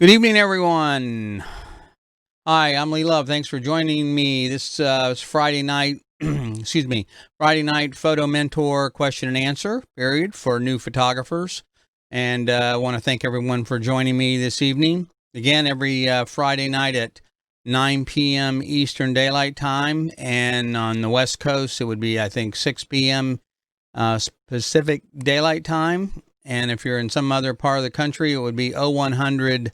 Good evening, everyone. Hi, I'm Lee Love. Thanks for joining me. This is Friday night, excuse me, Friday night photo mentor question and answer period for new photographers. And I want to thank everyone for joining me this evening. Again, every Friday night at 9 p.m. Eastern Daylight Time. And on the West Coast, it would be, I think, 6 p.m. Pacific Daylight Time. And if you're in some other part of the country, it would be 0100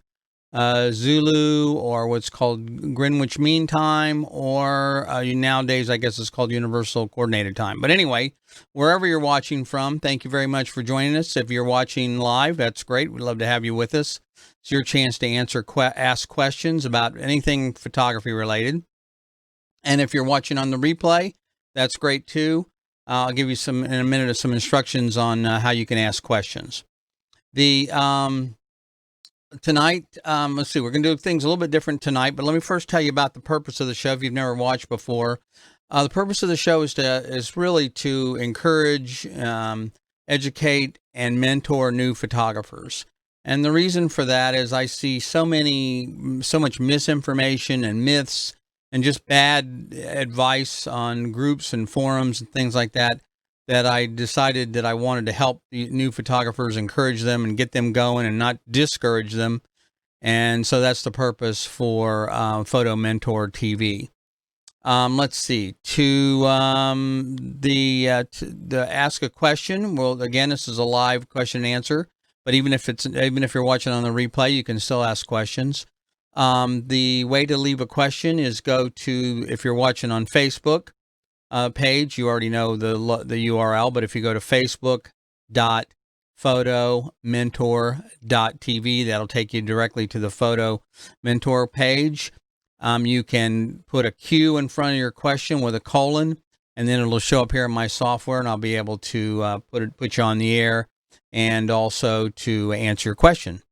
Zulu, or what's called Greenwich Mean Time, or nowadays I guess it's called Universal Coordinated Time. But anyway, wherever you're watching from, thank you very much for joining us. If you're watching live, that's great. We'd love to have you with us. It's your chance to ask questions about anything photography related. And if you're watching on the replay, that's great too. I'll give you in a minute some instructions on how you can ask questions. Tonight, let's see, we're going to do things a little bit different tonight, but let me first tell you about the purpose of the show if you've never watched before. The purpose of the show is really to encourage, educate, and mentor new photographers. And the reason for that is I see so much misinformation and myths and just bad advice on groups and forums and things like that, that I decided that I wanted to help the new photographers, encourage them and get them going and not discourage them. And so that's the purpose for Photo Mentor TV. Let's see, to ask a question. Well, again, this is a live question and answer, but even if you're watching on the replay, you can still ask questions. The way to leave a question is if you're watching on Facebook page, you already know the URL, but if you go to facebook.photomentor.tv, that'll take you directly to the Photo Mentor page. You can put a Q in front of your question with a colon, and then it'll show up here in my software, and I'll be able to put you on the air and also to answer your question.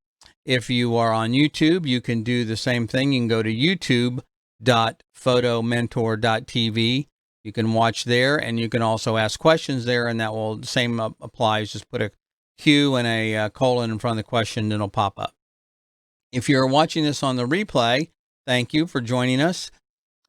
If you are on YouTube, you can do the same thing. You can go to youtube.photomentor.tv. You can watch there, and you can also ask questions there, and same applies. Just put a Q and a colon in front of the question, and it'll pop up. If you're watching this on the replay, thank you for joining us.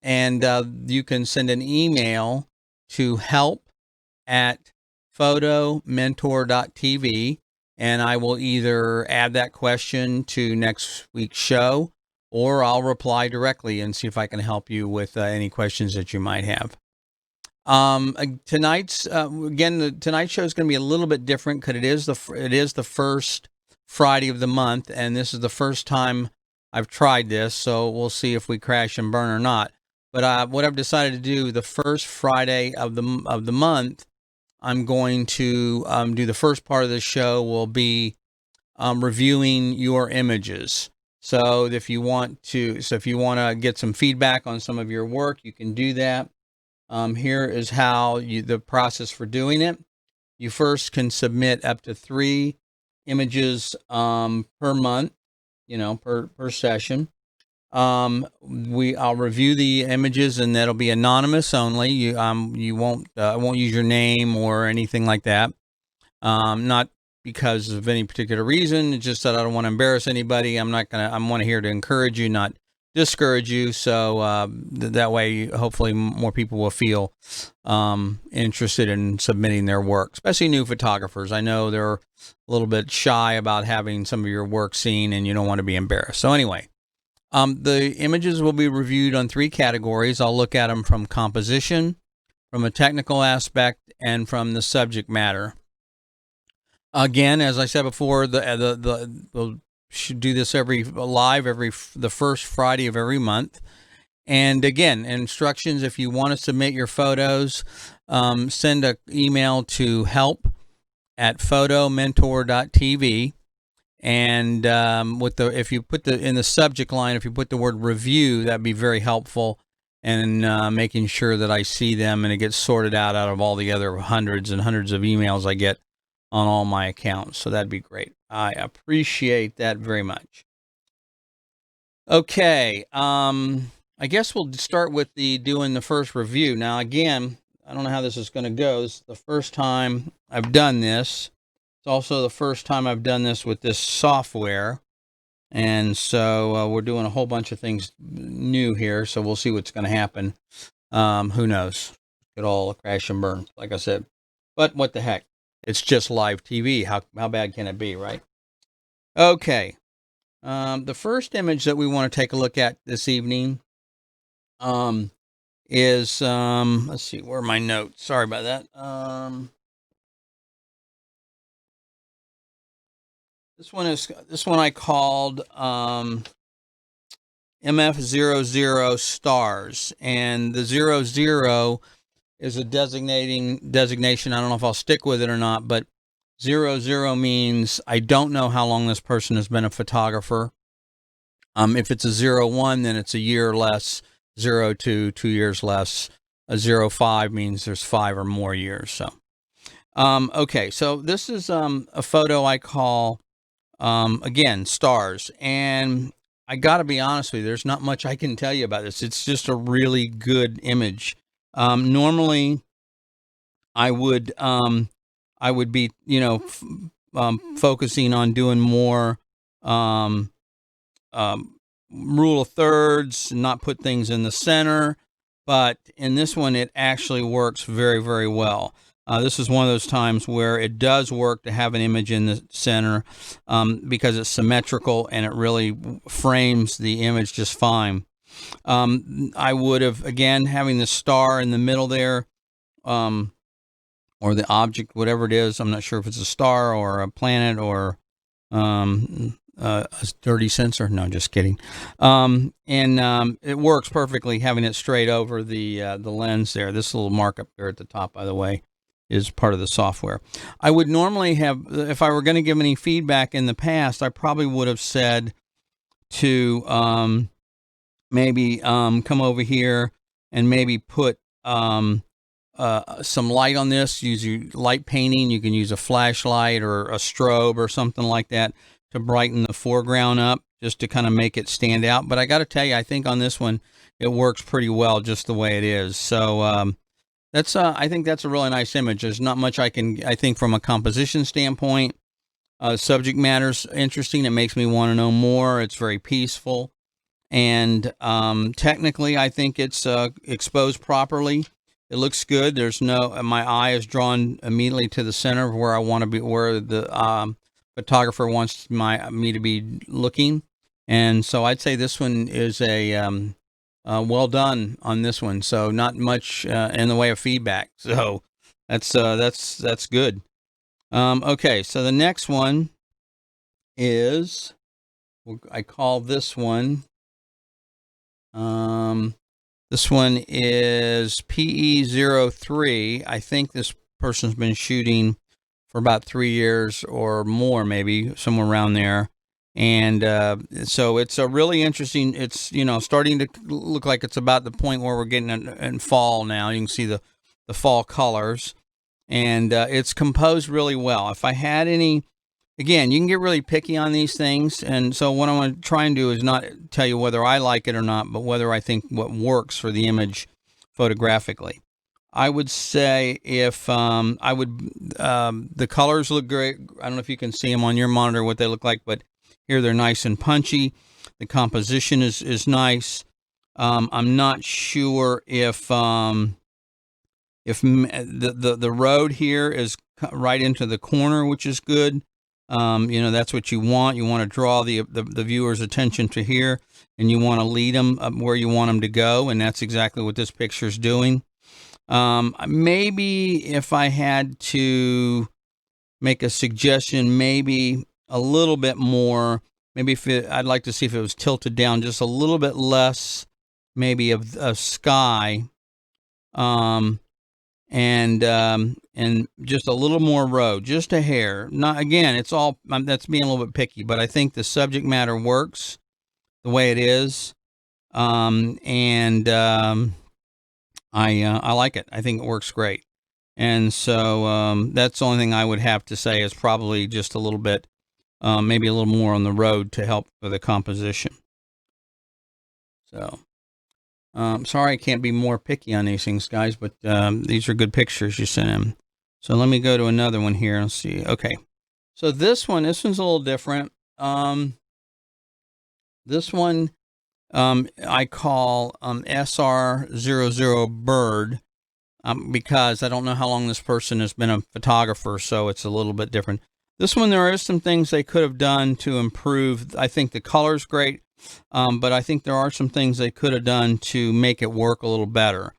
And you can send an email to help@photomentor.tv, and I will either add that question to next week's show, or I'll reply directly and see if I can help you with any questions that you might have. Tonight's show is going to be a little bit different because it is the first Friday of the month, and this is the first time I've tried this, so we'll see if we crash and burn or not. But what I've decided to do, the first Friday of the month, I'm going to do the first part of the show will be reviewing your images. So if you want to get some feedback on some of your work, you can do that. Here is the process for doing it. You first can submit up to 3 images per month, per session. I'll review the images, and that'll be anonymous only. I won't use your name or anything like that. Not because of any particular reason. It's just that I don't want to embarrass anybody. I'm here to encourage you, not discourage you, so that way hopefully more people will feel interested in submitting their work, especially new photographers. I know they're a little bit shy about having some of your work seen, and you don't want to be embarrassed. So anyway, the images will be reviewed on 3 categories. I'll look at them from composition, from a technical aspect, and from the subject matter. Again, as I said before, we'll should do this the first Friday of every month. And again, instructions: if you want to submit your photos, send an email to help@photomentor.tv, and if you put in the subject line, if you put the word review, that'd be very helpful in making sure that I see them and it gets sorted out of all the other hundreds and hundreds of emails I get on all my accounts. So that'd be great. I appreciate that very much. Okay, I guess we'll start with doing the first review. Now, again, I don't know how this is going to go. This is the first time I've done this. It's also the first time I've done this with this software. And so we're doing a whole bunch of things new here. So we'll see what's going to happen. Who knows? It all crash and burn, like I said. But what the heck? It's just live TV. How bad can it be, right? Okay. The first image that we want to take a look at this evening is let's see, where are my notes? Sorry about that. This one I called MF00 stars, and the 00 is a designation. I don't know if I'll stick with it or not, but 00 means I don't know how long this person has been a photographer. If it's a 01, then it's a year less. 02, 2 years less. A 05 means there's 5 or more years. So, okay, so this is a photo I call again stars, and I got to be honest with you, there's not much I can tell you about this. It's just a really good image. Normally, I would be, focusing on doing more rule of thirds, not put things in the center. But in this one, it actually works very, very well. This is one of those times where it does work to have an image in the center because it's symmetrical and it really frames the image just fine. I would have, again, having the star in the middle there, or the object, whatever it is. I'm not sure if it's a star or a planet or a dirty sensor. No, just kidding. It works perfectly having it straight over the lens there. This little markup there at the top, by the way, is part of the software. I would normally have, if I were going to give any feedback in the past, I probably would have said to maybe come over here and maybe put some light on this. Use your light painting. You can use a flashlight or a strobe or something like that to brighten the foreground up, just to kind of make it stand out. But I got to tell you, I think on this one, it works pretty well just the way it is. So I think that's a really nice image. There's not much I think from a composition standpoint. Subject matter's interesting. It makes me want to know more. It's very peaceful. And technically, I think it's exposed properly. It looks good. There's my eye is drawn immediately to the center of where I want to be, where the photographer wants me to be looking. And so I'd say this one is a well done on this one. So not much in the way of feedback. So that's good. Okay, so the next one is, I call this one. This one is PE03. I think this person's been shooting for about 3 years or more, maybe somewhere around there. And so it's a really interesting, it's, starting to look like it's about the point where we're getting in fall now. You can see the fall colors, and it's composed really well. If I had any, again, you can get really picky on these things. And so what I want to try and do is not tell you whether I like it or not, but whether I think what works for the image photographically. I would say if the colors look great. I don't know if you can see them on your monitor, what they look like, but here they're nice and punchy. The composition is nice. I'm not sure if the road here is right into the corner, which is good. That's what you want. You want to draw the viewer's attention to here, and you want to lead them up where you want them to go, and that's exactly what this picture is doing. Maybe if I had to make a suggestion, maybe a little bit more, maybe I'd like to see if it was tilted down just a little bit less, maybe of sky, and just a little more road, just a hair. Not, again, it's all, that's being a little bit picky, but I think the subject matter works the way it is. I like it. I think it works great. And so that's the only thing I would have to say is probably just a little bit, maybe a little more on the road to help with the composition. So sorry I can't be more picky on these things, guys, but these are good pictures you sent in. So let me go to another one here and see. Okay. So this one's a little different. This one I call SR00 Bird because I don't know how long this person has been a photographer, so it's a little bit different. This one, there are some things they could have done to improve. I think the color's great, but I think there are some things they could have done to make it work a little better.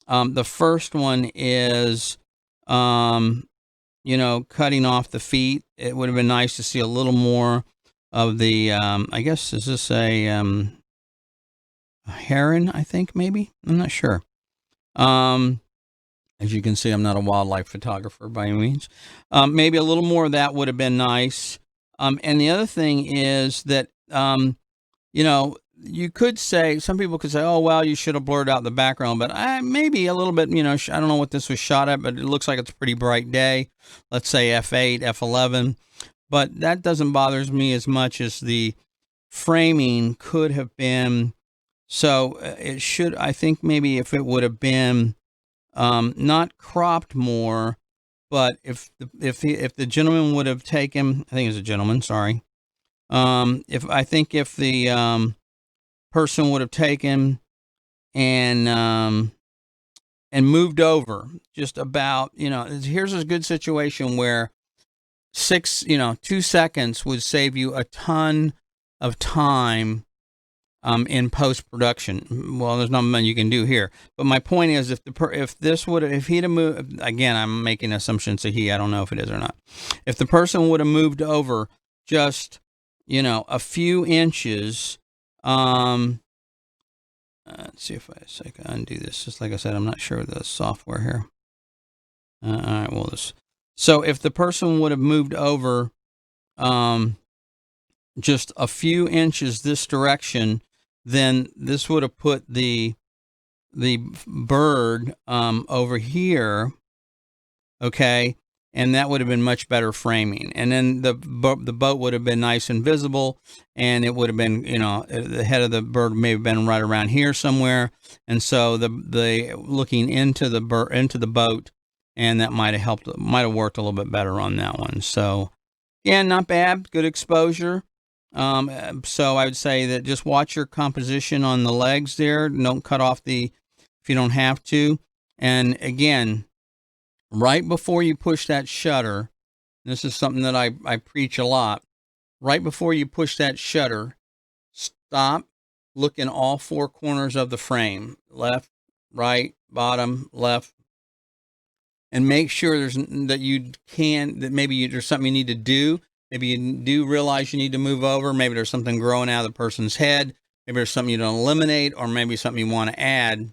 The first one is, cutting off the feet. It would have been nice to see a little more of the, I guess, is this a heron, I think, maybe? I'm not sure. As you can see, I'm not a wildlife photographer by any means. Maybe a little more of that would have been nice. And the other thing is that, you could say, some people could say, oh, well, you should have blurred out the background, but maybe a little bit, I don't know what this was shot at, but it looks like it's a pretty bright day. Let's say F8, F11, but that doesn't bother me as much as the framing could have been. So it should, I think maybe if it would have been not cropped more, but if the gentleman would have taken, I think it's a gentleman, sorry. If the person would have taken and moved over just about, here's a good situation where 2 seconds would save you a ton of time in post-production. Well, there's not much you can do here, but my point is, if he'd have moved, again, I'm making assumptions that I don't know if it is or not. If the person would have moved over just, a few inches, let's see if I can undo this. Just like I said, I'm not sure of the software here. All right, well, so if the person would have moved over, just a few inches this direction, then this would have put the bird over here, okay, and that would have been much better framing. And then the boat would have been nice and visible, and it would have been, the head of the bird may have been right around here somewhere, and so the looking into the boat, and that might have worked a little bit better on that one. So, yeah, not bad, good exposure. So I would say that just watch your composition on the legs there. Don't cut off if you don't have to. And again, right before you push that shutter, this is something that I preach a lot. Right before you push that shutter, stop, look in all 4 corners of the frame, left, right, bottom, left, and make sure there's something you need to do. Maybe you do realize you need to move over. Maybe there's something growing out of the person's head. Maybe there's something you don't eliminate, or maybe something you want to add.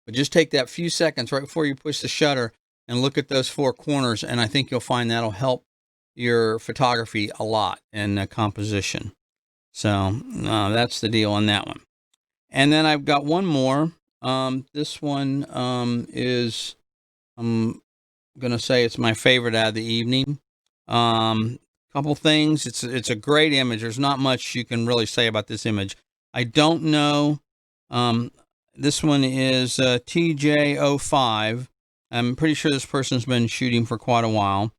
But just take that few seconds right before you push the shutter and look at those 4 corners, and I think you'll find that'll help your photography a lot in composition. So that's the deal on that one. And then I've got one more. This one is, I'm going to say it's my favorite out of the evening. Couple things. It's a great image. There's not much you can really say about this image. I don't know. This one is TJ05. I'm pretty sure this person's been shooting for quite a while.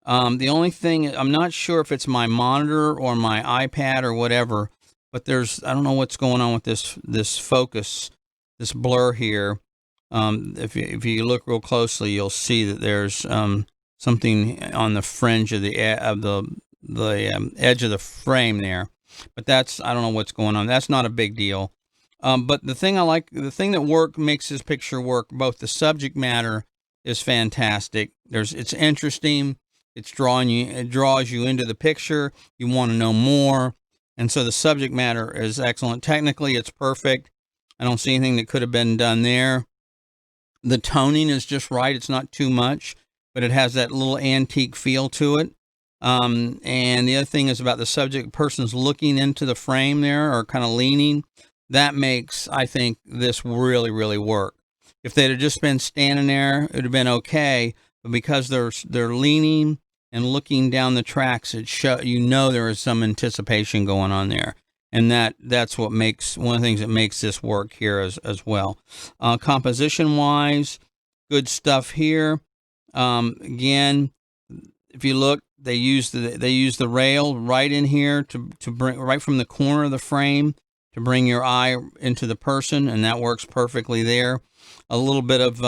The only thing, I'm not sure if it's my monitor or my iPad or whatever, but I don't know what's going on with this focus, this blur here. If you look real closely, you'll see that there's something on the fringe of the edge of the frame there, but I don't know what's going on. That's not a big deal. But the thing that makes this picture work, both the subject matter is fantastic. It's interesting. It draws you into the picture. You want to know more. And so the subject matter is excellent. Technically, it's perfect. I don't see anything that could have been done there. The toning is just right. It's not too much, but it has that little antique feel to it. And the other thing is about the subject. Person's looking into the frame there, or kind of leaning. That makes, I think, this really, really work. If they'd have just been standing there, it would have been okay. But because they're leaning and looking down the tracks, there is some anticipation going on there. And that's one of the things that makes this work here as well. Composition wise, good stuff here. Again, if you look, they use the rail right in here to bring right from the corner of the frame to bring your eye into the person, and that works perfectly there. A little bit of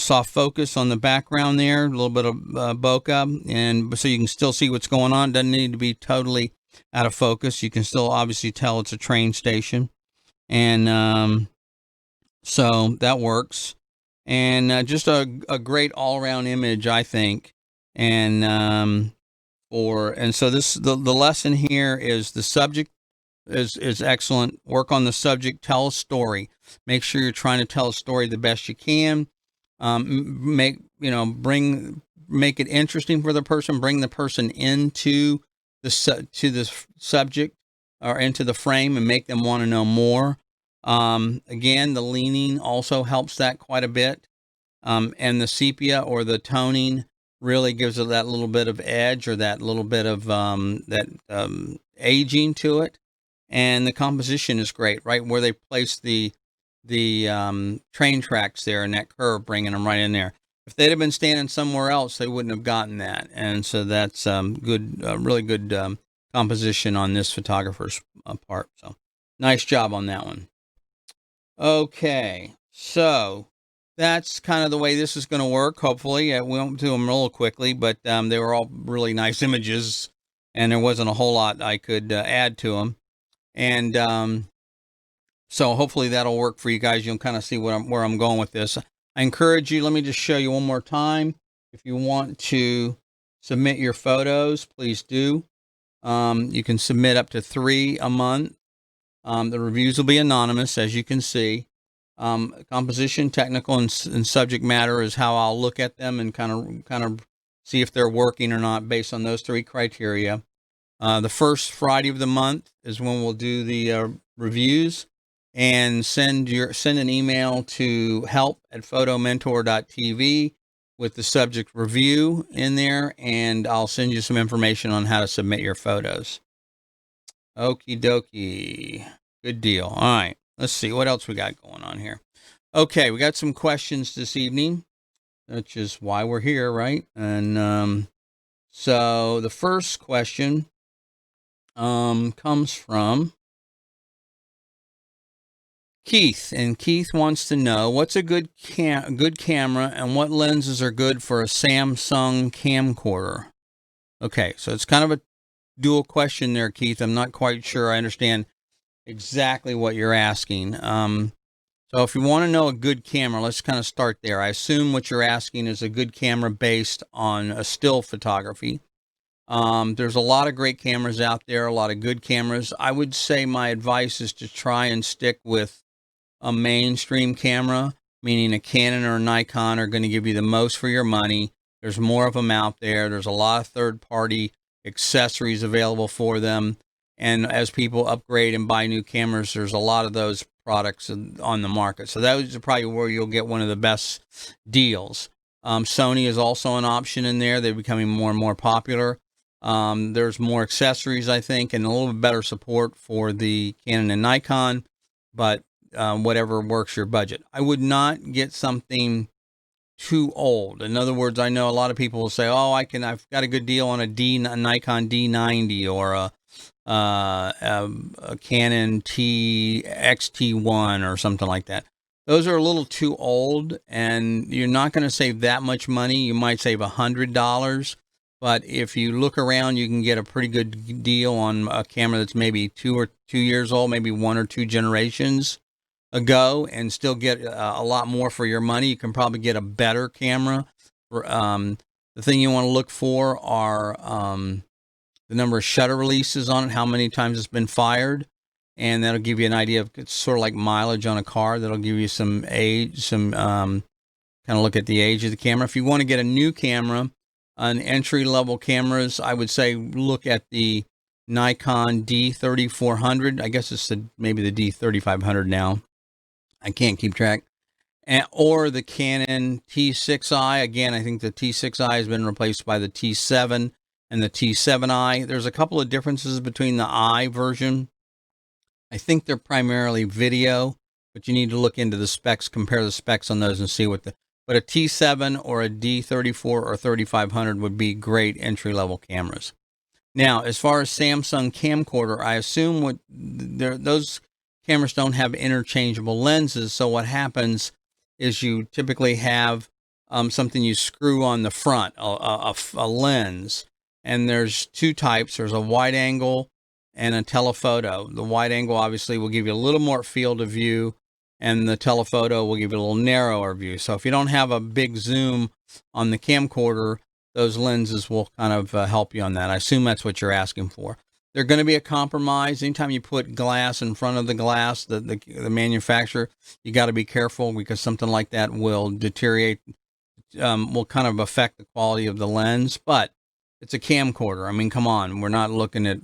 soft focus on the background there, a little bit of bokeh, and so you can still see what's going on. Doesn't need to be totally out of focus. You can still obviously tell it's a train station, and so that works. And just a great all-around image, I think. And so the lesson here is the subject is excellent. Work on the subject. Tell a story. Make sure you're trying to tell a story the best you can. Make it interesting for the person. Bring the person into the subject or into the frame and make them want to know more. Again, the leaning also helps that quite a bit. And the sepia or the toning really gives it that little bit of edge or that little bit of aging to it. And the composition is great, right where they place the train tracks there in that curve, bringing them right in there. If they'd have been standing somewhere else, they wouldn't have gotten that. And so that's good, really good composition on this photographer's part. So nice job on that one. Okay, so that's kind of the way this is going to work. Hopefully, we won't do them real quickly, but they were all really nice images, and there wasn't a whole lot I could add to them. And so hopefully that'll work for you guys. You'll kind of see where I'm going with this. I encourage you. Let me just show you one more time. If you want to submit your photos, please do. You can submit up to 3 a month. The reviews will be anonymous, as you can see. Composition, technical, and subject matter is how I'll look at them and kind of see if they're working or not based on those 3 criteria. The first Friday of the month is when we'll do the reviews, and send an email to help@photomentor.tv with the subject review in there, and I'll send you some information on how to submit your photos. Okie dokie. Good deal. All right. Let's see what else we got going on here. Okay, we got some questions this evening, which is why we're here, right? And so the first question comes from Keith, and Keith wants to know what's a good camera and what lenses are good for a Samsung camcorder. Okay, so it's kind of a dual question there, Keith. I'm not quite sure I understand exactly what you're asking. So if you want to know a good camera, let's kind of start there. I assume what you're asking is a good camera based on a still photography. There's a lot of great cameras out there, a lot of good cameras. I would say my advice is to try and stick with a mainstream camera, meaning a Canon or a Nikon are going to give you the most for your money. There's more of them out there. There's a lot of third-party accessories available for them. And as people upgrade and buy new cameras, there's a lot of those products on the market. So that is probably where you'll get one of the best deals. Sony is also an option in there. They're becoming more and more popular. There's more accessories, I think, and a little bit better support for the Canon and Nikon, but whatever works your budget. I would not get something too old. In other words, I know a lot of people will say, "Oh, I've got a good deal on a Nikon D90 or a Canon XT1 or something like that." Those are a little too old, and you're not going to save that much money. You might save $100, but if you look around, you can get a pretty good deal on a camera that's maybe 2 years old, maybe 1 or 2 generations ago, and still get a lot more for your money. You can probably get a better camera. The thing you want to look for are the number of shutter releases on it, how many times it's been fired, and that'll give you an idea of, it's sort of like mileage on a car. That'll give you some age, kind of look at the age of the camera. If you want to get a new camera, on entry-level cameras, I would say look at the Nikon D3400. I guess it's maybe the D3500 now. I can't keep track. Or the Canon T6i. Again, I think the T6i has been replaced by the T7 and the T7i. There's a couple of differences between the I version. I think they're primarily video, but you need to look into the specs, compare the specs on those and see what but a T7 or a D34 or 3500 would be great entry-level cameras. Now, as far as Samsung camcorder, I assume those cameras don't have interchangeable lenses. So what happens is you typically have something you screw on the front, a lens. And there's two types. There's a wide angle and a telephoto. The wide angle obviously will give you a little more field of view, and the telephoto will give you a little narrower view. So if you don't have a big zoom on the camcorder, those lenses will kind of help you on that. I assume that's what you're asking for. They're going to be a compromise. Anytime you put glass in front of the glass, the manufacturer, you got to be careful, because something like that will deteriorate, will kind of affect the quality of the lens. But it's a camcorder. I mean, come on. We're not looking at,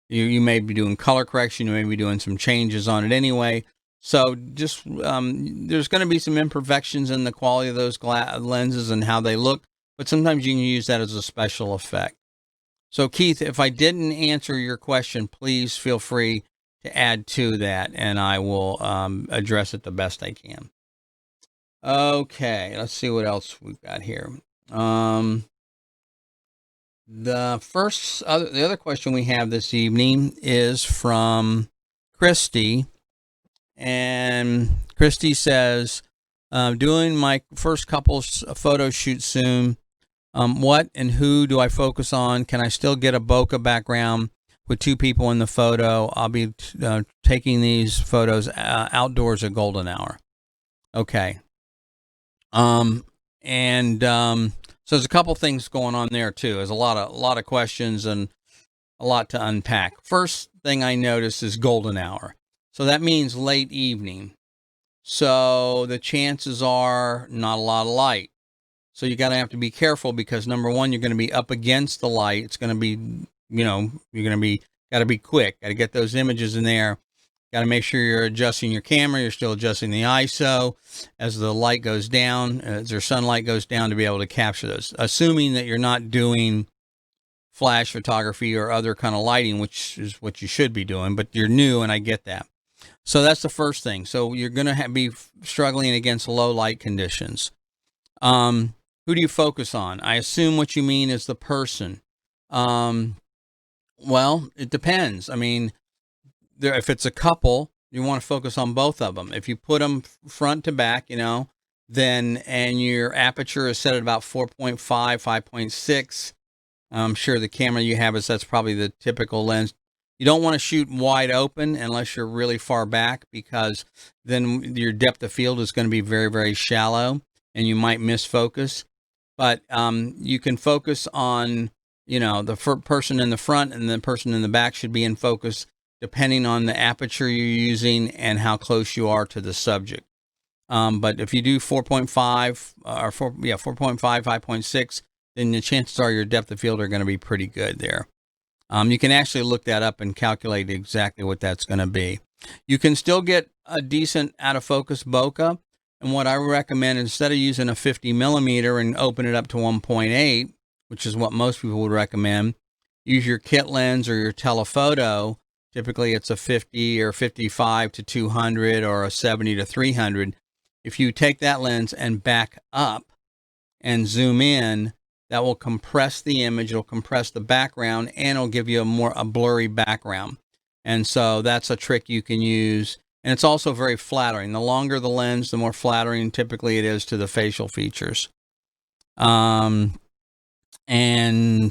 you may be doing color correction. You may be doing some changes on it anyway. So just there's going to be some imperfections in the quality of those lenses and how they look. But sometimes you can use that as a special effect. So Keith, if I didn't answer your question, please feel free to add to that, and I will address it the best I can. Okay, let's see what else we've got here. The other question we have this evening is from Christy, and Christy says, doing my first couple photo shoots soon. What and who do I focus on? Can I still get a bokeh background with two people in the photo? I'll be taking these photos outdoors at golden hour. Okay. So there's a couple things going on there too. There's a lot of questions and a lot to unpack. First thing I notice is golden hour. So that means late evening. So the chances are not a lot of light. So you got to have to be careful, because number one, you're going to be up against the light. It's going to be, you're going to be, got to be quick. Got to get those images in there. Got to make sure you're adjusting your camera. You're still adjusting the ISO as the light goes down, as their sunlight goes down, to be able to capture those. Assuming that you're not doing flash photography or other kind of lighting, which is what you should be doing, but you're new, and I get that. So that's the first thing. So you're going to be struggling against low light conditions. Who do you focus on? I assume what you mean is the person. Well, it depends. I mean, if it's a couple, you want to focus on both of them. If you put them front to back, then, and your aperture is set at about 4.5, 5.6, I'm sure the camera you have that's probably the typical lens. You don't want to shoot wide open unless you're really far back, because then your depth of field is going to be very, very shallow, and you might miss focus. But you can focus on, the person in the front, and the person in the back should be in focus depending on the aperture you're using and how close you are to the subject. But if you do 4.5 or 4.5, 5.6, then the chances are your depth of field are going to be pretty good there. You can actually look that up and calculate exactly what that's going to be. You can still get a decent out of focus bokeh. And what I recommend, instead of using a 50 millimeter and open it up to 1.8, which is what most people would recommend, use your kit lens or your telephoto. Typically it's a 50 or 55 to 200 or a 70 to 300. If you take that lens and back up and zoom in, that will compress the image, it'll compress the background, and it'll give you a blurry background. And so that's a trick you can use. And it's also very flattering. The longer the lens, the more flattering typically it is to the facial features. And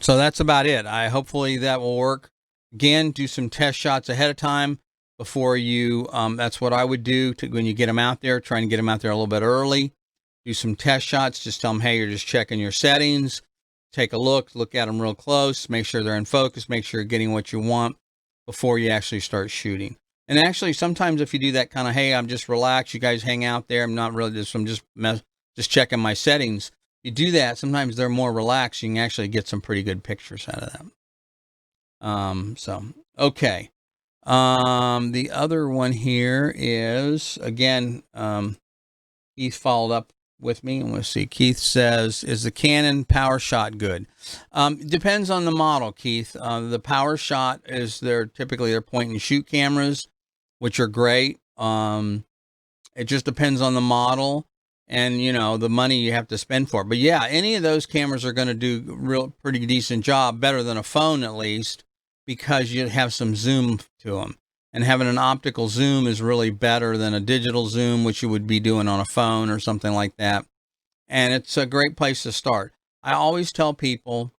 so that's about it. Hopefully that will work. Again, do some test shots ahead of time before you, that's what I would do when you get them out there, trying to get them out there a little bit early. Do some test shots. Just tell them, hey, you're just checking your settings. Take a look at them real close. Make sure they're in focus. Make sure you're getting what you want before you actually start shooting. And actually, sometimes if you do that kind of, hey, I'm just relaxed, you guys hang out there, I'm not really I'm just checking my settings. You do that, sometimes they're more relaxed. You can actually get some pretty good pictures out of them. Okay. The other one here is, again, Keith followed up with me, and let's see. Keith says, is the Canon PowerShot good? Depends on the model, Keith. The PowerShot is typically their point and shoot cameras, which are great. It just depends on the model. and you know, the money you have to spend for it. But yeah, any of those cameras are going to do pretty decent job, better than a phone at least, because you have some zoom to them. And having an optical zoom is really better than a digital zoom, which you would be doing on a phone or something like that. And it's a great place to start. I always tell people,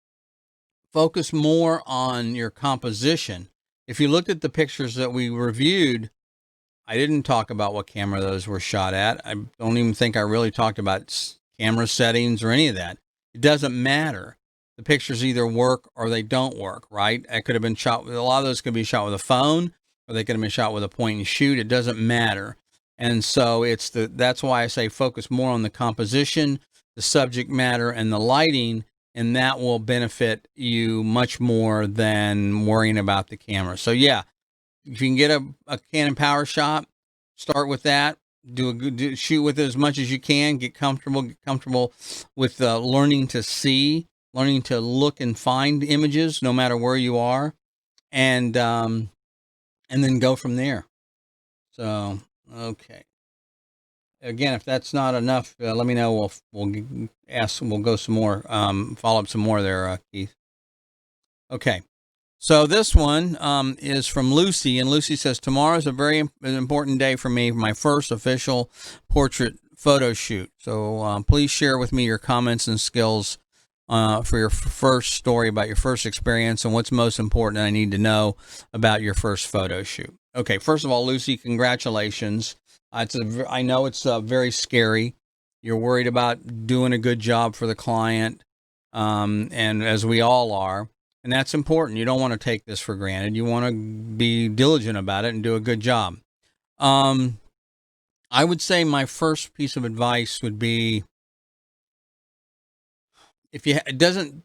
focus more on your composition. If you looked at the pictures that we reviewed, I didn't talk about what camera those were shot at. I don't even think I really talked about camera settings or any of that. It doesn't matter. The pictures either work or they don't work, right? I could have been shot with, a lot of those could be shot with a phone, or they could have been shot with a point and shoot. It doesn't matter. And so that's why I say focus more on the composition, the subject matter, and the lighting, and that will benefit you much more than worrying about the camera. So yeah, if you can get a Canon PowerShot, start with that. Shoot with it as much as you can. Get comfortable with learning to see, learning to look and find images, no matter where you are, and then go from there. So okay. Again, if that's not enough, let me know. We'll go some more, follow up some more there, Keith. Okay. So this one is from Lucy, and Lucy says, tomorrow is a very important day for me, my first official portrait photo shoot. So please share with me your comments and skills for your first story about your first experience and what's most important I need to know about your first photo shoot. Okay, first of all, Lucy, congratulations. I know it's very scary. You're worried about doing a good job for the client, and as we all are. And that's important. You don't want to take this for granted. You want to be diligent about it and do a good job. I would say my first piece of advice would be,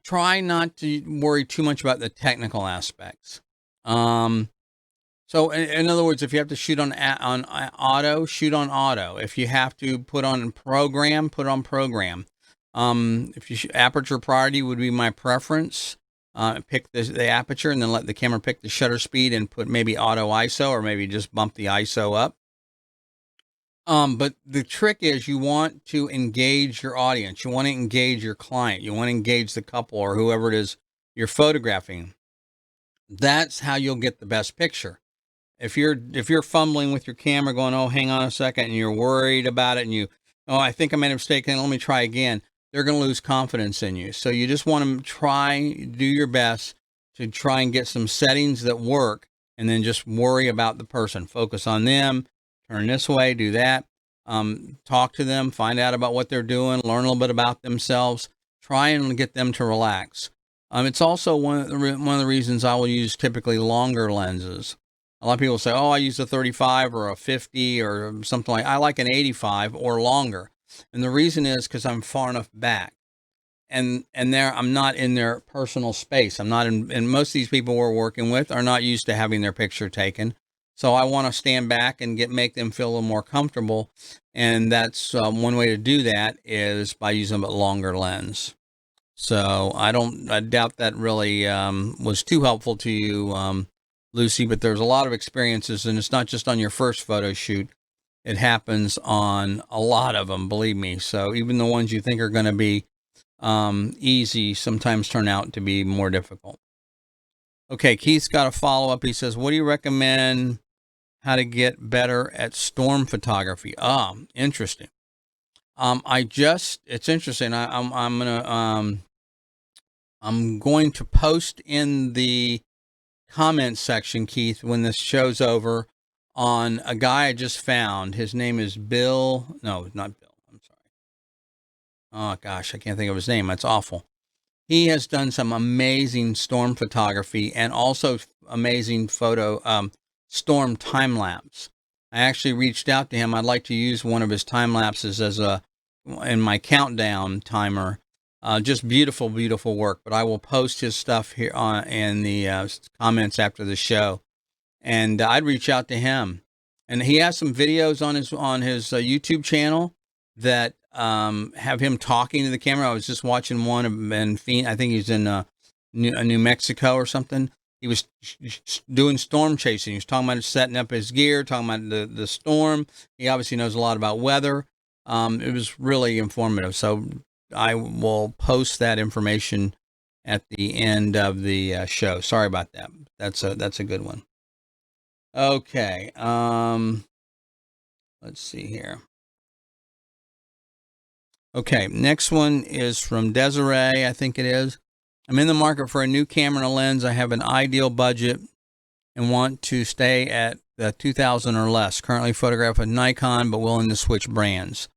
try not to worry too much about the technical aspects. So in other words, if you have to shoot on auto, shoot on auto. If you have to put on program, put on program. If you aperture priority would be my preference. Pick the aperture and then let the camera pick the shutter speed and put maybe auto ISO, or maybe just bump the ISO up. But the trick is you want to engage your audience. You want to engage your client. You want to engage the couple or whoever it is you're photographing. That's how you'll get the best picture. If you're fumbling with your camera going, oh, hang on a second, and you're worried about it, and I think I made a mistake, and let me try again, they're going to lose confidence in you. So you just want to do your best to try and get some settings that work, and then just worry about the person. Focus on them, turn this way, do that, talk to them, find out about what they're doing, learn a little bit about themselves, try and get them to relax. It's also one of the reasons I will use typically longer lenses. A lot of people say, oh, I use a 35 or a 50 or something I like an 85 or longer. And the reason is because I'm far enough back, and there I'm not in their personal space. I'm not in, and most of these people we're working with are not used to having their picture taken. So I want to stand back and make them feel a little more comfortable. And that's one way to do that is by using a longer lens. So I doubt that really was too helpful to you, Lucy, but there's a lot of experiences, and it's not just on your first photo shoot. It happens on a lot of them, believe me. So even the ones you think are going to be easy sometimes turn out to be more difficult. Okay, Keith's got a follow-up. He says, what do you recommend how to get better at storm photography? Interesting. It's interesting. I'm going to post in the comment section, Keith, when this show's over, on a guy I just found. His name is Bill. No, not Bill. I'm sorry. Oh gosh, I can't think of his name. That's awful. He has done some amazing storm photography and also amazing storm time lapse. I actually reached out to him. I'd like to use one of his time lapses in my countdown timer. Just beautiful, beautiful work. But I will post his stuff here in the comments after the show, and I'd reach out to him. And he has some videos on his YouTube channel that have him talking to the camera. I was just watching one in Phoenix. I think he's in New Mexico or something. He was doing storm chasing. He was talking about setting up his gear, talking about the storm. He obviously knows a lot about weather. It was really informative. So I will post that information at the end of the show. Sorry about that. That's a good one. Okay. Let's see here. Okay, next one is from Desiree, I think it is. I'm in the market for a new camera and a lens. I have an ideal budget and want to stay at the 2000 or less. Currently photograph with Nikon, but willing to switch brands.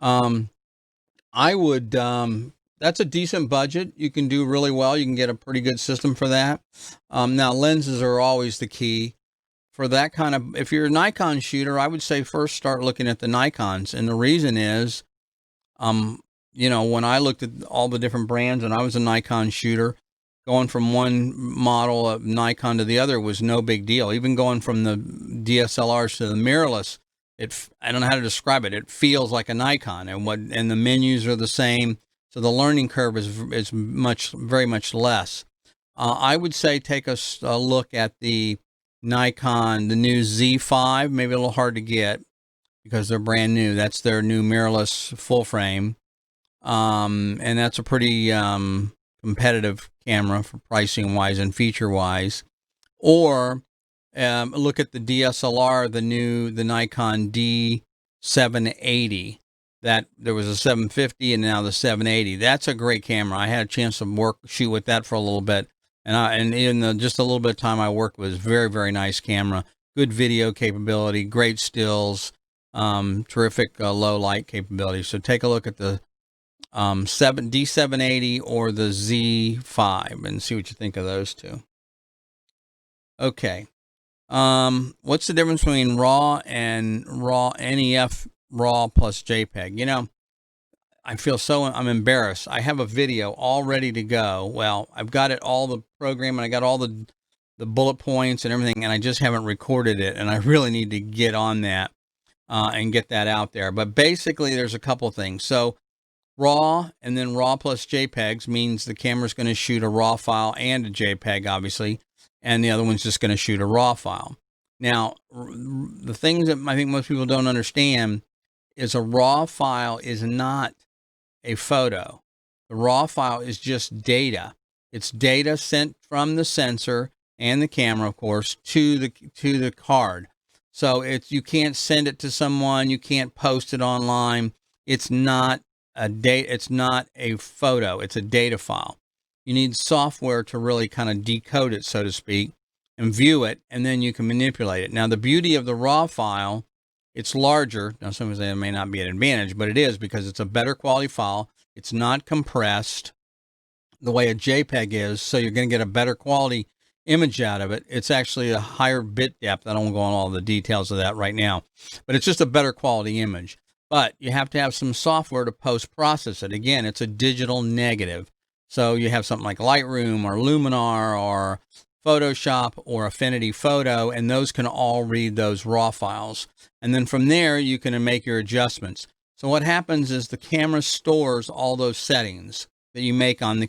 I would, that's a decent budget. You can do really well. You can get a pretty good system for that. Now lenses are always the key for that kind of, if you're a Nikon shooter, I would say first start looking at the Nikons. And the reason is, when I looked at all the different brands and I was a Nikon shooter, going from one model of Nikon to the other was no big deal. Even going from the DSLRs to the mirrorless, I don't know how to describe it. It feels like a Nikon, and the menus are the same. So the learning curve is very much less. I would say take a look at the Nikon, the new Z5, maybe a little hard to get because they're brand new. That's their new mirrorless full frame. And that's a pretty competitive camera for pricing wise and feature wise. Or look at the DSLR, the Nikon D780. That there was a 750 and now the 780. That's a great camera. I had a chance to shoot with that for a little bit, and in just a little bit of time I worked with, very, very nice camera. Good video capability, great stills, terrific low light capability. So take a look at the D780 or the Z5 and see what you think of those two. Okay. What's the difference between RAW and NEF RAW plus JPEG? I'm embarrassed. I have a video all ready to go. Well, I've got it all the program and I got all the bullet points and everything, and I just haven't recorded it, and I really need to get on that and get that out there. But basically there's a couple things. So RAW and then RAW plus JPEGs means the camera's going to shoot a RAW file and a JPEG, obviously, and the other one's just going to shoot a RAW file. Now, the things that I think most people don't understand is a RAW file is not a photo. The RAW file is just data. It's data sent from the sensor and the camera, of course, to the card. So you can't send it to someone. You can't post it online. It's not it's not a photo. It's a data file. You need software to really kind of decode it, so to speak, and view it, and then you can manipulate it. Now, the beauty of the RAW file, it's larger. Now, some say it may not be an advantage, but it is because it's a better quality file. It's not compressed the way a JPEG is, so you're going to get a better quality image out of it. It's actually a higher bit depth. I don't want to go on all the details of that right now, but it's just a better quality image. But you have to have some software to post-process it. Again, it's a digital negative. So you have something like Lightroom or Luminar or Photoshop or Affinity Photo, and those can all read those RAW files. And then from there, you can make your adjustments. So what happens is the camera stores all those settings that you make on the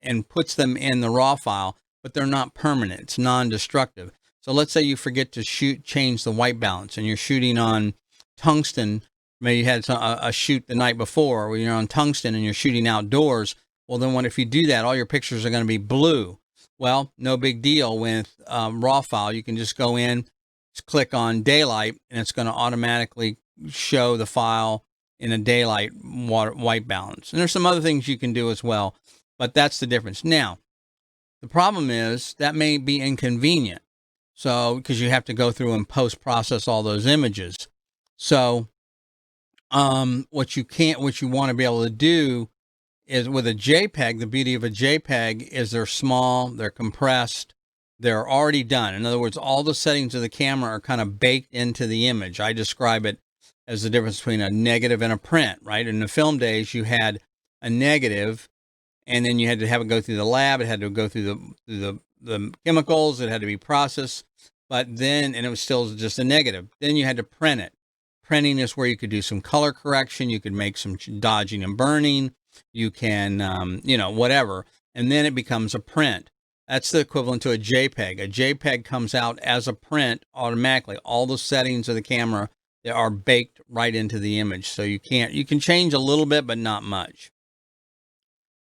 and puts them in the RAW file, but they're not permanent. It's non-destructive. So let's say you forget to change the white balance, and you're shooting on tungsten. Maybe you had a shoot the night before where you're on tungsten and you're shooting outdoors. Well, then if you do that, all your pictures are going to be blue. Well, no big deal with RAW file. You can just go in, click on daylight, and it's going to automatically show the file in a daylight white balance. And there's some other things you can do as well, but that's the difference. Now, the problem is that may be inconvenient. So, because you have to go through and post-process all those images. So, what you want to be able to do is with a JPEG, the beauty of a JPEG is they're small, they're compressed, they're already done. In other words, all the settings of the camera are kind of baked into the image. I describe it as the difference between a negative and a print, right? In the film days, you had a negative, and then you had to have it go through the lab. It had to go through the chemicals. It had to be processed, and it was still just a negative. Then you had to print it. Printing is where you could do some color correction. You could make some dodging and burning. You can, whatever. And then it becomes a print. That's the equivalent to a JPEG. A JPEG comes out as a print automatically. All the settings of the camera that are baked right into the image. So you can change a little bit, but not much.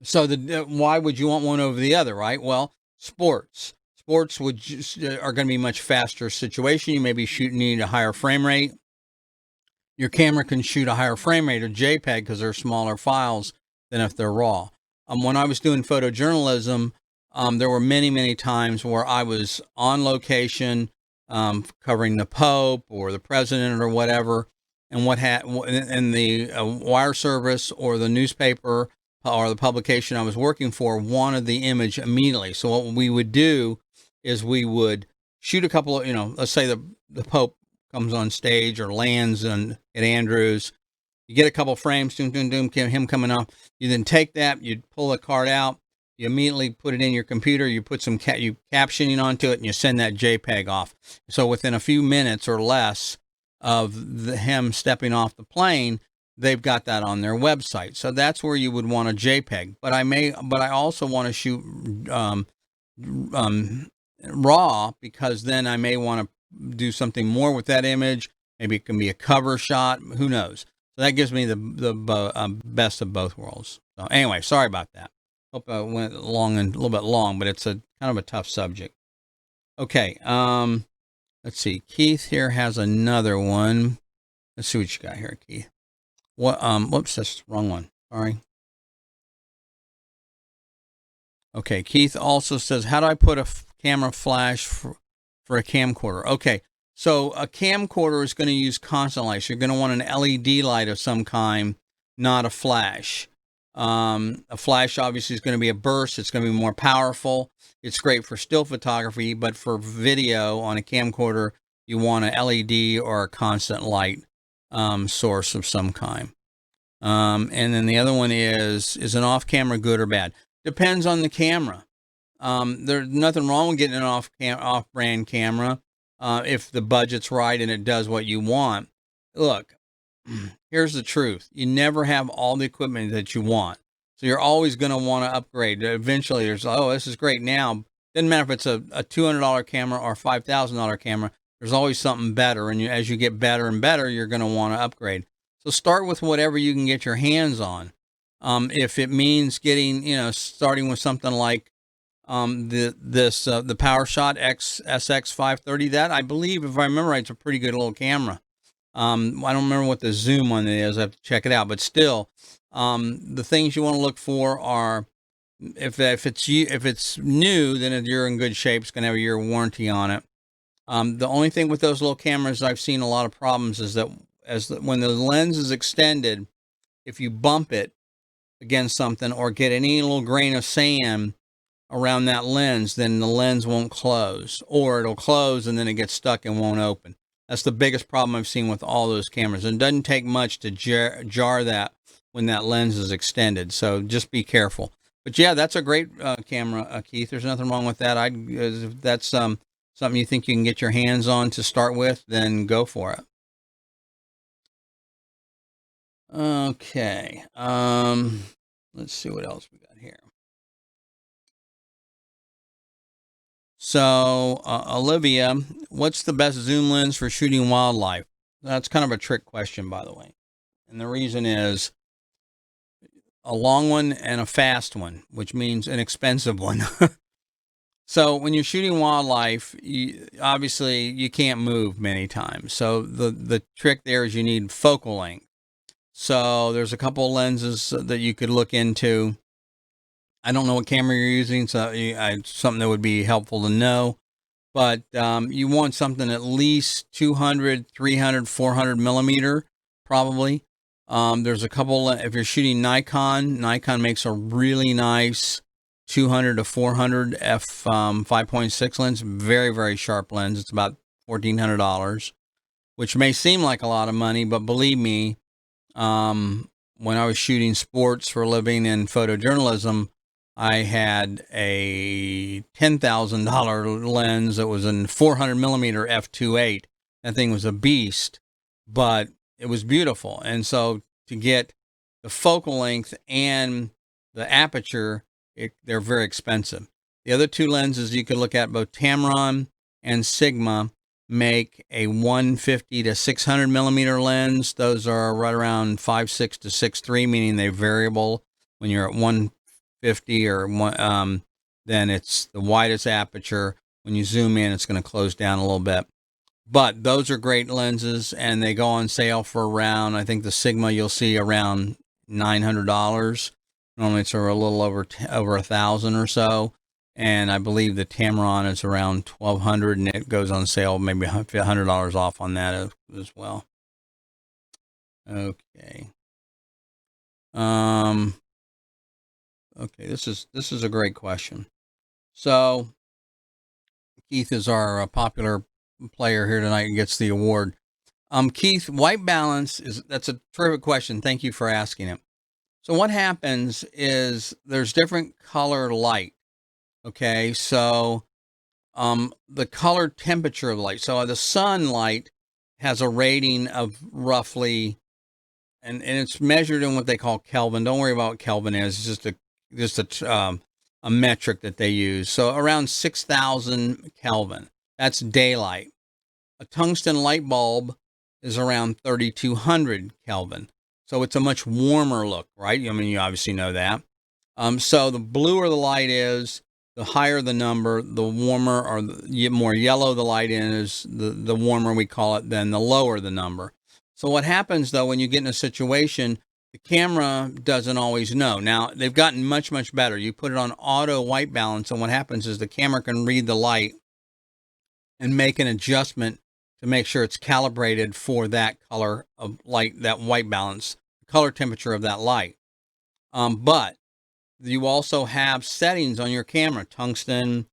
So why would you want one over the other, right? Well, sports would just, are going to be much faster situation. You may be need a higher frame rate. Your camera can shoot a higher frame rate or JPEG because they're smaller files than if they're raw. When I was doing photojournalism, there were many times where I was on location, covering the Pope or the president or whatever, and the wire service or the newspaper or the publication I was working for wanted the image immediately. So what we would do is we would shoot a couple of, let's say the Pope comes on stage or lands at Andrews. You get a couple frames, him coming off. You then take that, you pull the card out, you immediately put it in your computer, you put some you captioning onto it, and you send that JPEG off. So within a few minutes or less of him stepping off the plane, they've got that on their website. So that's where you would want a JPEG. But I also want to shoot raw, because then I may want to do something more with that image. Maybe it can be a cover shot. Who knows? So that gives me the best of both worlds. So anyway, sorry about that. Hope I went a little bit long, but it's a kind of a tough subject. Okay. Let's see. Keith here has another one. Let's see what you got here, Keith. What? Whoops, that's the wrong one. Sorry. Okay. Keith also says, how do I put a camera flash for a camcorder? Okay. So a camcorder is going to use constant light. So you're going to want an LED light of some kind, not a flash. A flash obviously is going to be a burst. It's going to be more powerful. It's great for still photography, but for video on a camcorder, you want an LED or a constant light source of some kind. And then the other one is an off-camera good or bad? Depends on the camera. There's nothing wrong with getting an off-brand camera if the budget's right and it does what you want. Look, here's the truth. You never have all the equipment that you want. So you're always going to want to upgrade. Eventually, this is great now. Doesn't matter if it's a $200 camera or a $5,000 camera. There's always something better. And as you get better and better, you're going to want to upgrade. So start with whatever you can get your hands on. If it means starting with something like the PowerShot SX530, that I believe, if I remember right, it's a pretty good little camera. I don't remember what the zoom on it is. I have to check it out. But still, the things you want to look for are, if it's new, then you're in good shape. It's going to have a year warranty on it. The only thing with those little cameras I've seen a lot of problems is that when the lens is extended, if you bump it against something or get any little grain of sand around that lens, then the lens won't close, or it'll close and then it gets stuck and won't open. That's the biggest problem I've seen with all those cameras. And it doesn't take much to jar that when that lens is extended. So just be careful. But yeah, that's a great camera, Keith. There's nothing wrong with that. If that's something you think you can get your hands on to start with, then go for it. Okay. Let's see what else we got here. So, Olivia, what's the best zoom lens for shooting wildlife? That's kind of a trick question, by the way. And the reason is a long one and a fast one, which means an expensive one. So when you're shooting wildlife, obviously you can't move many times. So the trick there is you need focal length. So there's a couple of lenses that you could look into. I don't know what camera you're using, so something that would be helpful to know. But you want something at least 200, 300, 400 millimeter, probably. There's a couple, if you're shooting Nikon makes a really nice 200 to 400 f 5.6 lens, very, very sharp lens. It's about $1,400, which may seem like a lot of money, but believe me, when I was shooting sports for a living in photojournalism, I had a $10,000 lens that was a 400 millimeter f2.8. That thing was a beast, but it was beautiful. And so to get the focal length and the aperture, they're very expensive. The other two lenses you could look at, both Tamron and Sigma, make a 150 to 600 millimeter lens. Those are right around 5.6 to 6.3, meaning they're variable. When you're at 150 or then it's the widest aperture. When you zoom in, it's going to close down a little bit. But those are great lenses, and they go on sale for around, I think the Sigma you'll see around $900. Normally it's a little over $1,000 or so. And I believe the Tamron is around $1,200, and it goes on sale maybe $100 off on that as well. Okay. Okay, this is a great question. So Keith is our popular player here tonight and gets the award. Keith, white balance that's a terrific question. Thank you for asking it. So what happens is there's different color light. Okay, so the color temperature of light. So the sunlight has a rating of roughly, and it's measured in what they call Kelvin. Don't worry about what Kelvin is. It's just a metric that they use. So around 6,000 Kelvin. That's daylight. A tungsten light bulb is around 3,200 Kelvin. So it's a much warmer look, right? I mean, you obviously know that. So the bluer the light is, the higher the number, the warmer or the more yellow the light is, the warmer we call it, then the lower the number. So what happens, though, when you get in a situation, the camera doesn't always know. Now, they've gotten much, much better. You put it on auto white balance, and what happens is the camera can read the light and make an adjustment to make sure it's calibrated for that color of light, that white balance, color temperature of that light. But you also have settings on your camera: tungsten,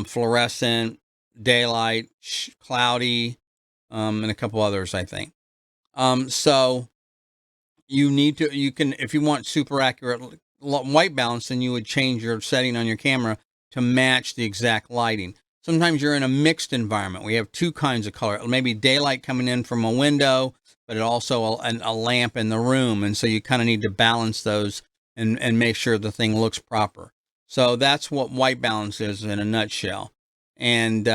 fluorescent, daylight, cloudy, and a couple others, I think. So you can, if you want super accurate white balance, then you would change your setting on your camera to match the exact lighting. Sometimes you're in a mixed environment. We have two kinds of color, maybe daylight coming in from a window, but it also a lamp in the room. And so you kind of need to balance those and make sure the thing looks proper. So that's what white balance is in a nutshell. And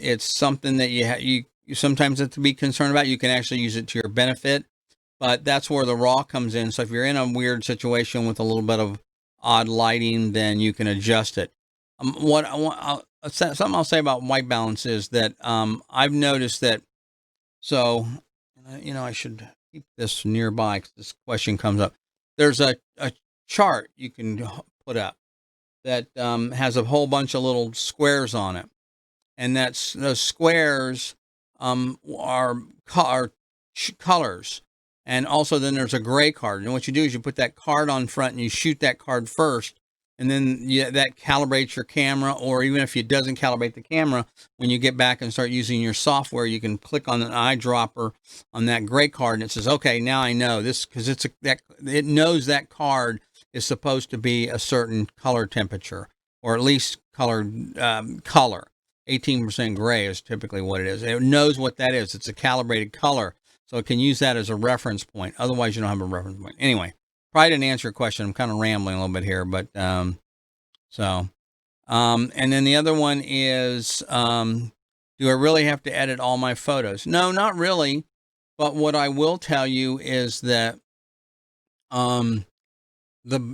it's something that you sometimes have to be concerned about. You can actually use it to your benefit, but that's where the raw comes in. So if you're in a weird situation with a little bit of odd lighting, then you can adjust it. Something I'll say about white balance is that I've noticed that. So, I should keep this nearby because this question comes up. There's a chart you can put up that has a whole bunch of little squares on it, and those squares are colors, and also then there's a gray card. And what you do is you put that card on front and you shoot that card first. And then that calibrates your camera, or even if it doesn't calibrate the camera, when you get back and start using your software, you can click on an eyedropper on that gray card, and it says, "Okay, now I know this," because it knows that card is supposed to be a certain color temperature, or at least color. 18% gray is typically what it is. It knows what that is. It's a calibrated color, so it can use that as a reference point. Otherwise, you don't have a reference point. Anyway. Probably didn't answer your question. I'm kind of rambling a little bit here, but and then the other one is, do I really have to edit all my photos? No, not really. But what I will tell you is that the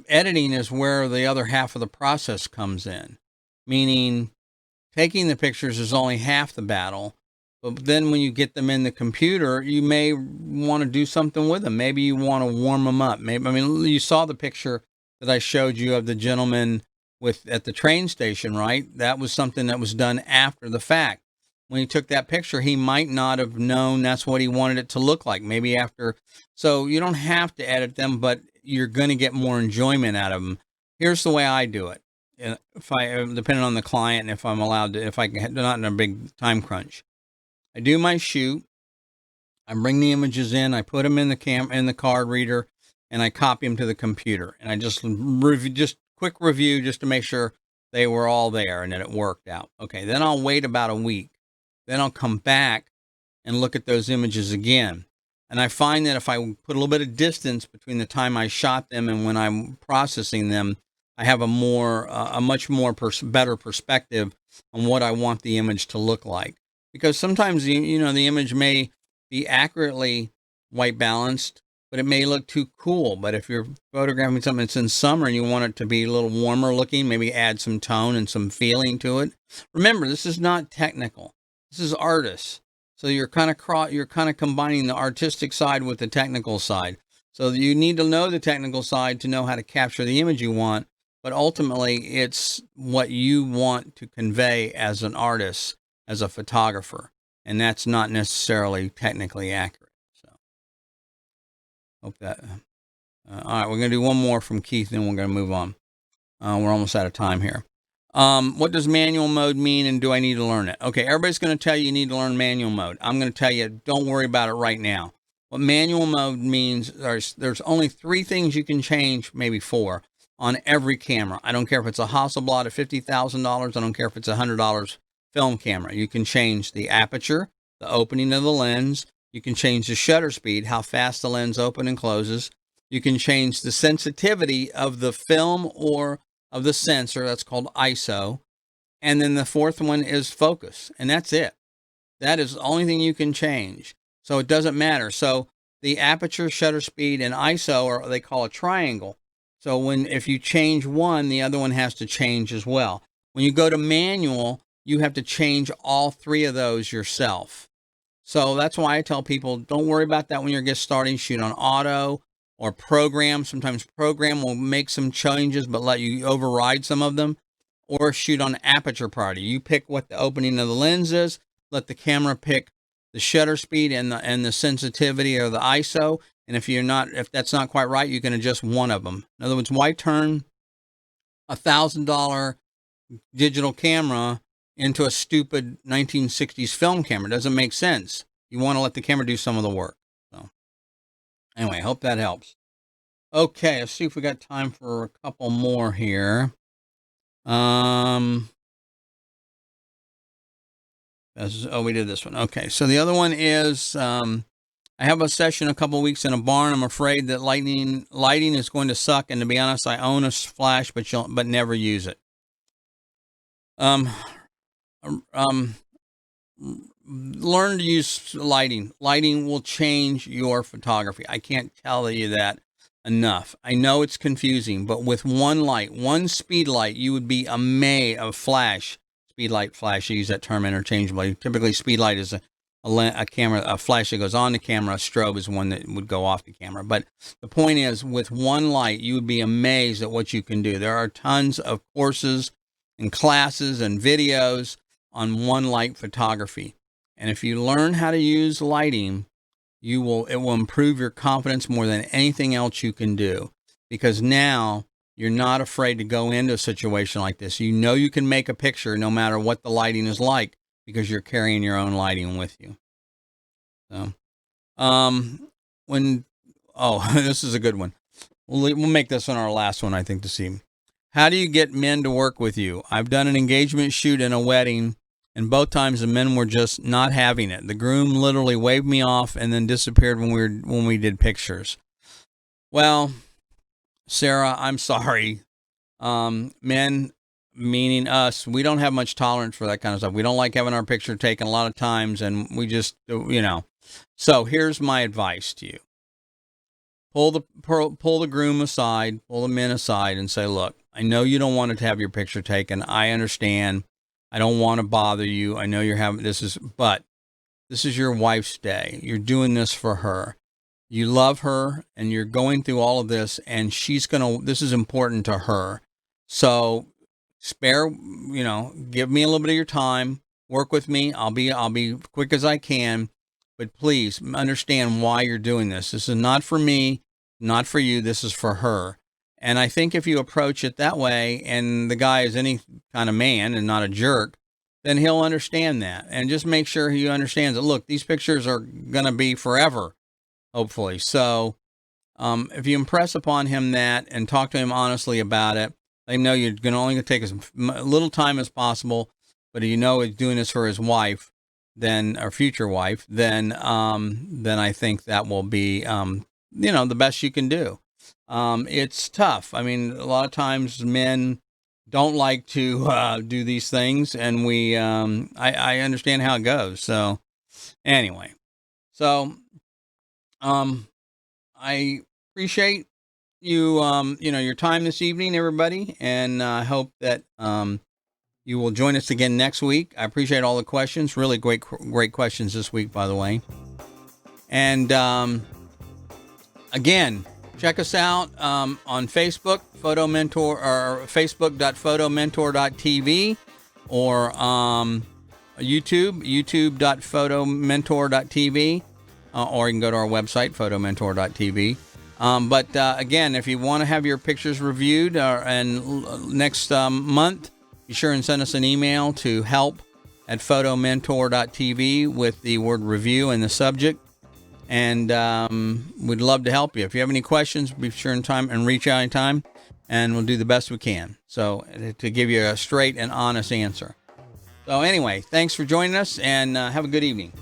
editing is where the other half of the process comes in, meaning taking the pictures is only half the battle. But then when you get them in the computer, you may want to do something with them. Maybe you want to warm them up. You saw the picture that I showed you of the gentleman at the train station, right? That was something that was done after the fact. When he took that picture, he might not have known that's what he wanted it to look like. Maybe after. So you don't have to edit them, but you're going to get more enjoyment out of them. Here's the way I do it. Depending on the client, and if I'm allowed to, if I can, not in a big time crunch. I do my shoot. I bring the images in. I put them in the card reader, and I copy them to the computer. And I just quick review just to make sure they were all there and that it worked out. Okay, then I'll wait about a week. Then I'll come back and look at those images again. And I find that if I put a little bit of distance between the time I shot them and when I'm processing them, I have a much more better perspective on what I want the image to look like. because sometimes the image may be accurately white balanced, but it may look too cool. But if you're photographing something that's in summer and you want it to be a little warmer looking, maybe add some tone and some feeling to it. Remember, this is not technical. This is artists. So you're kind of combining the artistic side with the technical side. So you need to know the technical side to know how to capture the image you want, but ultimately it's what you want to convey as an artist, as a photographer, and that's not necessarily technically accurate. So hope that. All right, we're going to do one more from Keith, and then we're going to move on. We're almost out of time here. What does manual mode mean, and do I need to learn it? Okay, everybody's going to tell you need to learn manual mode. I'm going to tell you, don't worry about it right now. What manual mode means, there's only 3 things you can change, maybe 4, on every camera. I don't care if it's a Hasselblad at $50,000. I don't care if it's $100 film camera. You can change the aperture, the opening of the lens. You can change the shutter speed, how fast the lens opens and closes. You can change the sensitivity of the film or of the sensor. That's called ISO. And then the 4th one is focus. And that's it. That is the only thing you can change. So it doesn't matter. So the aperture, shutter speed, and ISO are, they call a triangle. So if you change one, the other one has to change as well. When you go to manual, you have to change all 3 of those yourself. So that's why I tell people, don't worry about that when you're just starting. Shoot on auto or program. Sometimes program will make some changes, but let you override some of them. Or shoot on aperture priority. You pick what the opening of the lens is. Let the camera pick the shutter speed and the sensitivity or the ISO. And if that's not quite right, you can adjust one of them. In other words, why turn $1,000 digital camera into a stupid 1960s film camera? It doesn't make sense. You want to let the camera do some of the work. So anyway, I hope that helps. Okay, let's see if we got time for a couple more here. We did this one. Okay, so the other one is I have a session a couple weeks in a barn. I'm afraid that lighting is going to suck, and to be honest, I own a flash, but never use it. Learn to use lighting. Lighting will change your photography. I can't tell you that enough. I know it's confusing, but with one light, one speed light, you would be amazed. A flash, speed light, flash. I use that term interchangeably. Typically, speed light is a camera, a flash that goes on the camera. A strobe is one that would go off the camera. But the point is, with one light, you would be amazed at what you can do. There are tons of courses and classes and videos on one light photography. And if you learn how to use lighting, it will improve your confidence more than anything else you can do, because now you're not afraid to go into a situation like this. You know you can make a picture no matter what the lighting is like, because you're carrying your own lighting with you. So, this is a good one. We'll make this one our last one, I think, to see. How do you get men to work with you? I've done an engagement shoot and a wedding, and both times the men were just not having it. The groom literally waved me off and then disappeared when we did pictures. Well, Sarah, I'm sorry. Men, meaning us, we don't have much tolerance for that kind of stuff. We don't like having our picture taken a lot of times, and we just, So here's my advice to you. Pull the groom aside, pull the men aside, and say, look, I know you don't want to have your picture taken. I understand. I don't want to bother you. I know you're having but this is your wife's day. You're doing this for her. You love her, and you're going through all of this, and this is important to her. So give me a little bit of your time, work with me. I'll be quick as I can, but please understand why you're doing this. This is not for me, not for you. This is for her. And I think if you approach it that way, and the guy is any kind of man and not a jerk, then he'll understand that. And just make sure he understands that, look, these pictures are going to be forever, hopefully. So if you impress upon him that and talk to him honestly about it, let him know you're only going to take as little time as possible, but he's doing this for his wife, or future wife, then I think that will be, the best you can do. It's tough. I mean, a lot of times men don't like to do these things, and I understand how it goes. So anyway, so I appreciate you your time this evening, everybody, and I hope that you will join us again next week. I appreciate all the questions. Really great questions this week, by the way. And again, check us out on Facebook, Photo Mentor, or facebook.photomentor.tv, or YouTube, youtube.photomentor.tv, or you can go to our website, photomentor.tv. But again, if you want to have your pictures reviewed and next month, be sure and send us an email to help@photomentor.tv with the word review in the subject. And we'd love to help you. If you have any questions, be sure and reach out anytime, and we'll do the best we can. So to give you a straight and honest answer. So anyway, thanks for joining us, and have a good evening.